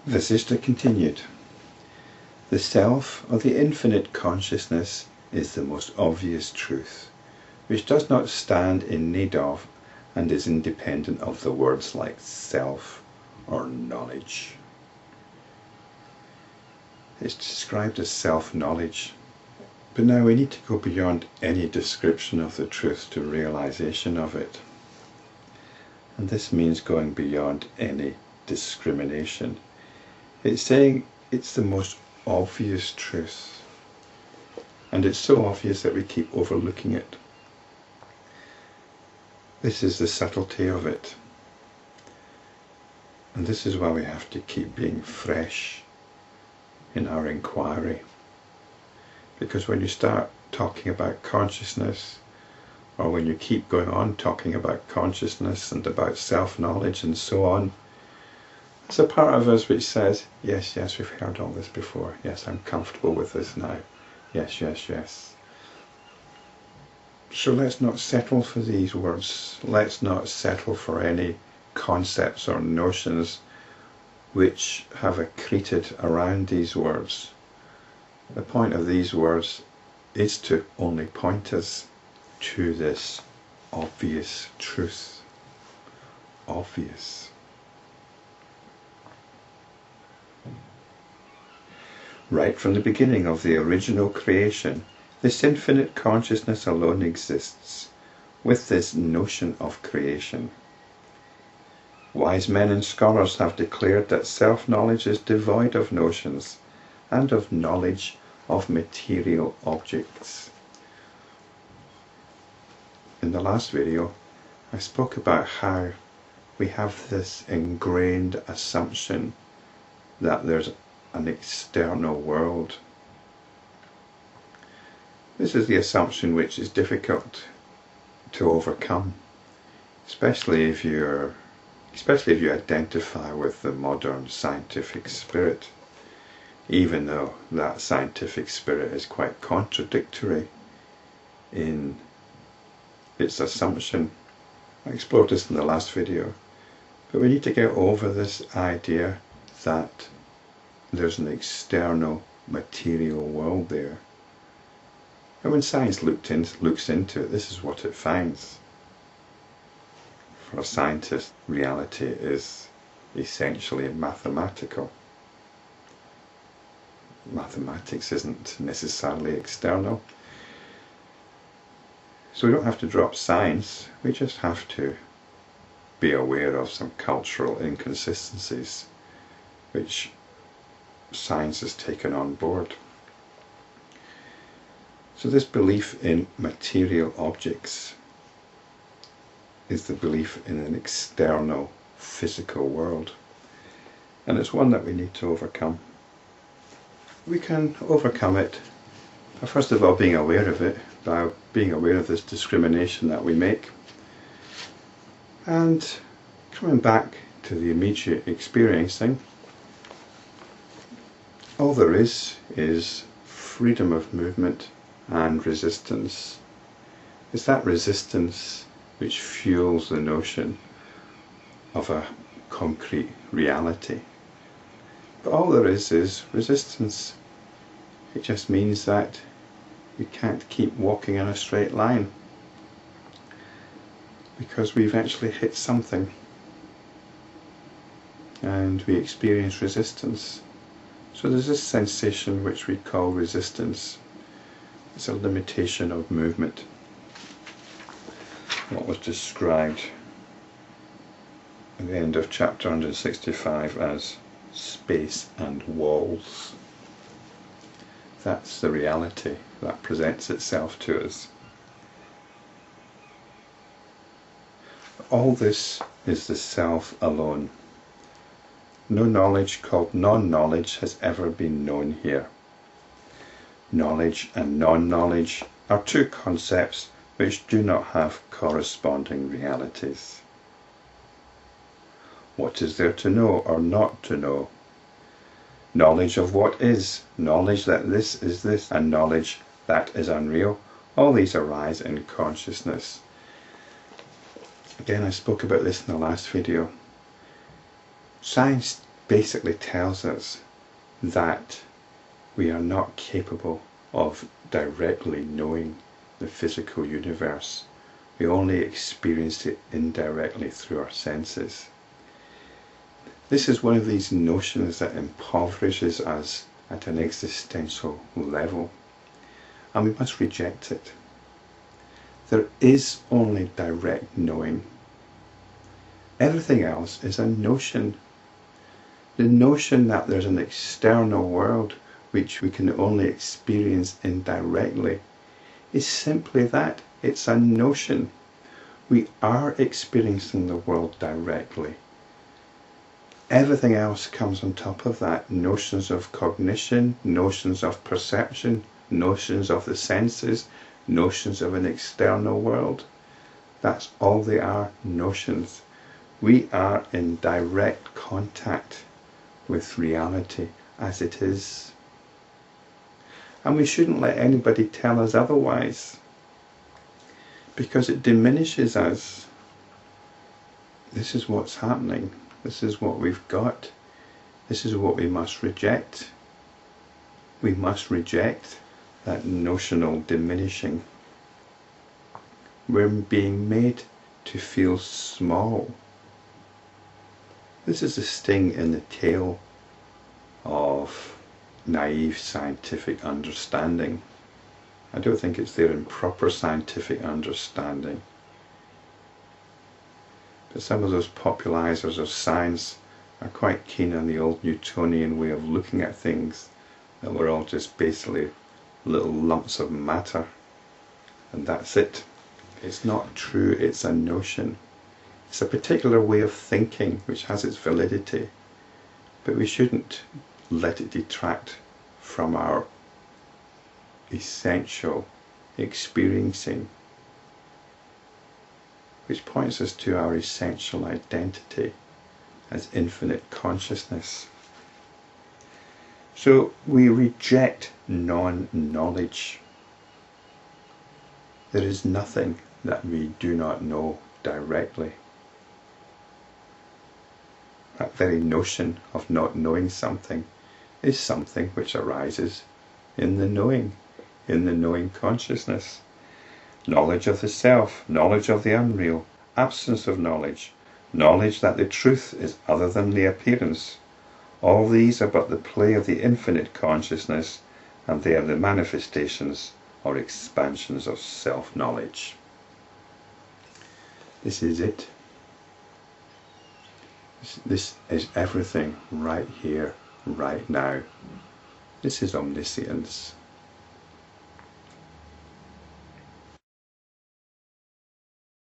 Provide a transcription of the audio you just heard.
Vasistha continued, "The self or the infinite consciousness is the most obvious truth, which does not stand in need of and is independent of the words like self or knowledge." It's described as self-knowledge, but now we need to go beyond any description of the truth to realization of it. And this means going beyond any discrimination. It's saying it's the most obvious truth, and it's so obvious that we keep overlooking it. This is the subtlety of it, and this is why we have to keep being fresh in our inquiry, because when you start talking about consciousness, or when you keep going on talking about consciousness and about self-knowledge and so on, there's a part of us which says, yes, we've heard all this before, yes, I'm comfortable with this now, yes. So let's not settle for these words, let's not settle for any concepts or notions which have accreted around these words. The point of these words is to only point us to this obvious truth. Obvious. Right from the beginning of the original creation, this infinite consciousness alone exists, with this notion of creation. Wise men and scholars have declared that self-knowledge is devoid of notions and of knowledge of material objects. In the last video, I spoke about how we have this ingrained assumption that there's an external world. This is the assumption which is difficult to overcome, especially if you identify with the modern scientific spirit, even though that scientific spirit is quite contradictory in its assumption. I explored this in the last video, but we need to get over this idea that there's an external material world there. And when science looks into it, this is what it finds. For a scientist, reality is essentially mathematical. Mathematics isn't necessarily external. So we don't have to drop science, we just have to be aware of some cultural inconsistencies which science has taken on board. So this belief in material objects is the belief in an external physical world, and it's one that we need to overcome. We can overcome it by first of all being aware of it, by being aware of this discrimination that we make, and coming back to the immediate experiencing. All there is freedom of movement and resistance. It's that resistance which fuels the notion of a concrete reality. But all there is resistance. It just means that we can't keep walking in a straight line, because we eventually hit something and we experience resistance. So there's this sensation which we call resistance. It's a limitation of movement. What was described at the end of chapter 165 as space and walls. That's the reality that presents itself to us. All this is the self alone. No knowledge called non-knowledge has ever been known here. Knowledge and non-knowledge are two concepts which do not have corresponding realities. What is there to know or not to know? Knowledge of what is, knowledge that this is this, and knowledge that is unreal, all these arise in consciousness. Again, I spoke about this in the last video. Science basically tells us that we are not capable of directly knowing the physical universe. We only experience it indirectly through our senses. This is one of these notions that impoverishes us at an existential level, and we must reject it. There is only direct knowing. Everything else is a notion. The notion that there's an external world which we can only experience indirectly is simply that. It's a notion. We are experiencing the world directly. Everything else comes on top of that. Notions of cognition, notions of perception, notions of the senses, notions of an external world. That's all they are, notions. We are in direct contact with reality as it is. And we shouldn't let anybody tell us otherwise, because it diminishes us. This is what's happening. This is what we've got. This is what we must reject. We must reject that notional diminishing. We're being made to feel small. This is the sting in the tail of naive scientific understanding. I don't think it's there in proper scientific understanding. But some of those popularizers of science are quite keen on the old Newtonian way of looking at things, that we're all just basically little lumps of matter, and that's it. It's not true, it's a notion. It's a particular way of thinking which has its validity, but we shouldn't let it detract from our essential experiencing, which points us to our essential identity as infinite consciousness. So we reject non-knowledge. There is nothing that we do not know directly. That very notion of not knowing something is something which arises in the knowing consciousness. Knowledge of the self, knowledge of the unreal, absence of knowledge, knowledge that the truth is other than the appearance. All these are but the play of the infinite consciousness, and they are the manifestations or expansions of self-knowledge. This is it. This is everything right here, right now. This is omniscience.